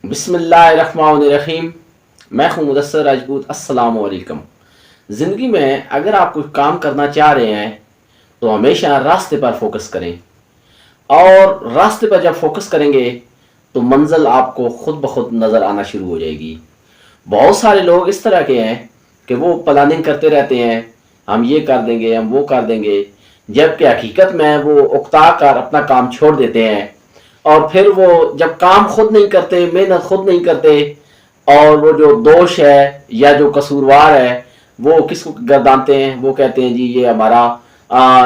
बिस्मिल्लाहिर्रहमानिर्रहीम। मैं हूँ मुदस्सर राजपूत। अस्सलाम वालेकुम। ज़िंदगी में अगर आप कुछ काम करना चाह रहे हैं तो हमेशा रास्ते पर फोकस करें, और रास्ते पर जब फोकस करेंगे तो मंजिल आपको खुद ब खुद नज़र आना शुरू हो जाएगी। बहुत सारे लोग इस तरह के हैं कि वो प्लानिंग करते रहते हैं, हम ये कर देंगे, हम वो कर देंगे, जबकि हकीकत में वो उकता कर अपना काम छोड़ देते हैं। और फिर वो जब काम खुद नहीं करते, मेहनत खुद नहीं करते, और वो जो दोष है या जो कसूरवार है वो किसको गर्दानते हैं? वो कहते हैं जी ये हमारा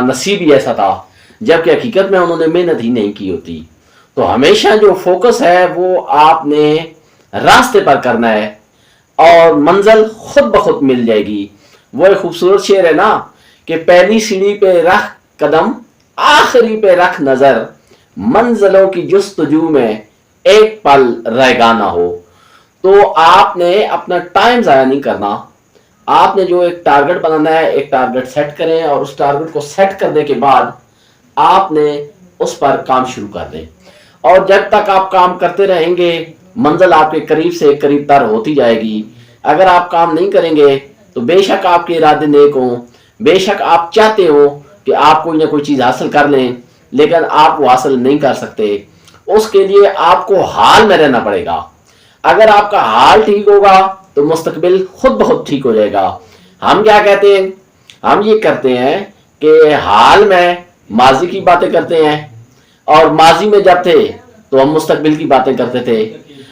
नसीब ही ऐसा था, जबकि हकीकत में उन्होंने मेहनत ही नहीं की होती। तो हमेशा जो फोकस है वो आपने रास्ते पर करना है और मंजिल खुद ब खुद मिल जाएगी। वो एक खूबसूरत शेर है ना कि पहली सीढ़ी पे रख कदम, आखिरी पे रख नजर, मंजिलों की जुस्तजू में एक पल रहेगा ना हो। तो आपने अपना टाइम ज़ाया नहीं करना। आपने जो एक टारगेट बनाना है, एक टारगेट सेट करें, और उस टारगेट को सेट करने के बाद आपने उस पर काम शुरू कर दें। और जब तक आप काम करते रहेंगे मंजिल आपके करीब से करीब तर होती जाएगी। अगर आप काम नहीं करेंगे तो बेशक आपके इरादे नेक हों, बेशक आप चाहते हो कि आप कोई ना कोई चीज़ हासिल कर लें, लेकिन आप वो हासिल नहीं कर सकते। उसके लिए आपको हाल में रहना पड़ेगा। अगर आपका हाल ठीक होगा तो मुस्तकबिल खुद ब खुद ठीक हो जाएगा। हम क्या कहते हैं? हम ये करते हैं कि हाल में माजी की बातें करते हैं, और माजी में जब थे तो हम मुस्तकबिल की बातें करते थे,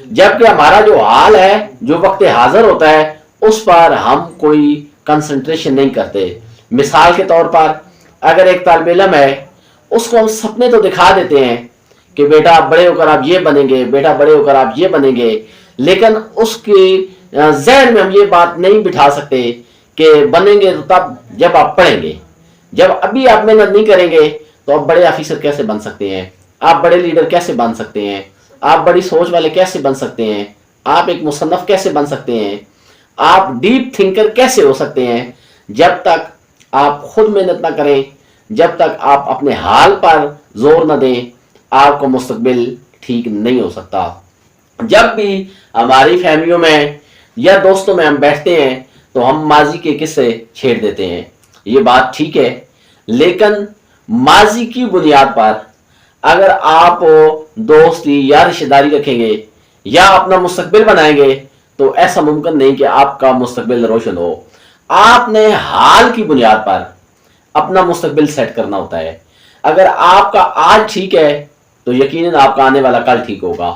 जबकि हमारा जो हाल है, जो वक्त हाजिर होता है, उस पर हम कोई कंसंट्रेशन नहीं करते। मिसाल के तौर पर अगर एक तालिब इल्म है, उसको हम सपने तो दिखा देते हैं कि बेटा बड़े होकर आप ये बनेंगे, बेटा बड़े होकर आप ये बनेंगे, लेकिन उसके ज़हन में हम ये बात नहीं बिठा सकते कि बनेंगे तो तब जब आप पढ़ेंगे। जब अभी आप मेहनत नहीं करेंगे तो आप बड़े ऑफिसर कैसे बन सकते हैं? आप बड़े लीडर कैसे बन सकते हैं? आप बड़ी सोच वाले कैसे बन सकते हैं? आप एक मुसन्नफ कैसे बन सकते हैं? आप डीप थिंकर कैसे हो सकते हैं? जब तक आप खुद मेहनत ना करें, जब तक आप अपने हाल पर जोर न दें, आपको मुस्तकबिल ठीक नहीं हो सकता। जब भी हमारी फैमिलियों में या दोस्तों में हम बैठते हैं तो हम माजी के किस्से छेड़ देते हैं। ये बात ठीक है, लेकिन माजी की बुनियाद पर अगर आप दोस्ती या रिश्तेदारी रखेंगे या अपना मुस्तकबिल बनाएंगे तो ऐसा मुमकिन नहीं कि आपका मुस्तकबिल रोशन हो। आपने हाल की बुनियाद पर अपना मुस्तकबिल सेट करना होता है। अगर आपका आज ठीक है तो यकीनन आपका आने वाला कल ठीक होगा।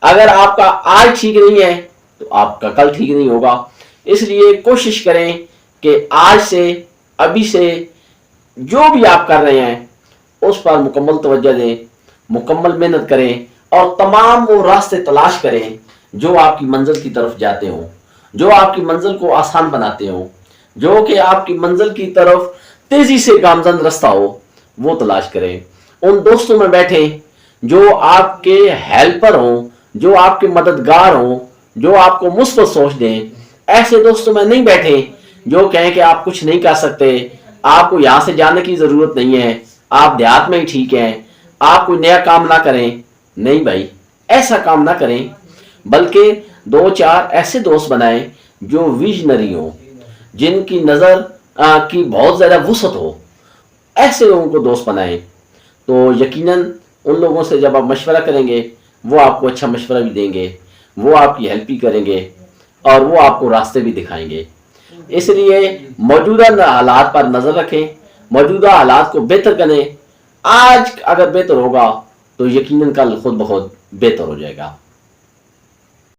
अगर आपका आज ठीक नहीं है तो आपका कल ठीक नहीं होगा। इसलिए कोशिश करें कि आज से, अभी से जो भी आप कर रहे हैं उस पर मुकम्मल तवज्जो दें, मुकम्मल मेहनत करें, और तमाम वो रास्ते तलाश करें जो आपकी मंजिल की तरफ जाते हों, जो आपकी मंजिल को आसान बनाते हों, जो कि आपकी मंजिल की तरफ तेजी से गामजन रास्ता हो, वो तलाश करें। उन दोस्तों में बैठें जो आपके हेल्पर हों, जो आपके मददगार हों, जो आपको मुस्बत सोच दें। ऐसे दोस्तों में नहीं बैठें जो कहें कि आप कुछ नहीं कर सकते, आपको यहाँ से जाने की ज़रूरत नहीं है, आप देहात में ही ठीक हैं, आप कोई नया काम ना करें। नहीं भाई, ऐसा काम ना करें, बल्कि दो चार ऐसे दोस्त बनाएं जो विजनरी हों, जिनकी नज़र की बहुत ज़्यादा वुसअत हो। ऐसे लोगों को दोस्त बनाएं तो यकीनन उन लोगों से जब आप मशवरा करेंगे वो आपको अच्छा मशवरा भी देंगे, वो आपकी हेल्प भी करेंगे, और वो आपको रास्ते भी दिखाएंगे। इसलिए मौजूदा हालात पर नज़र रखें, मौजूदा हालात को बेहतर करें। आज अगर बेहतर होगा तो यकीनन कल खुद ब खुद बेहतर हो जाएगा।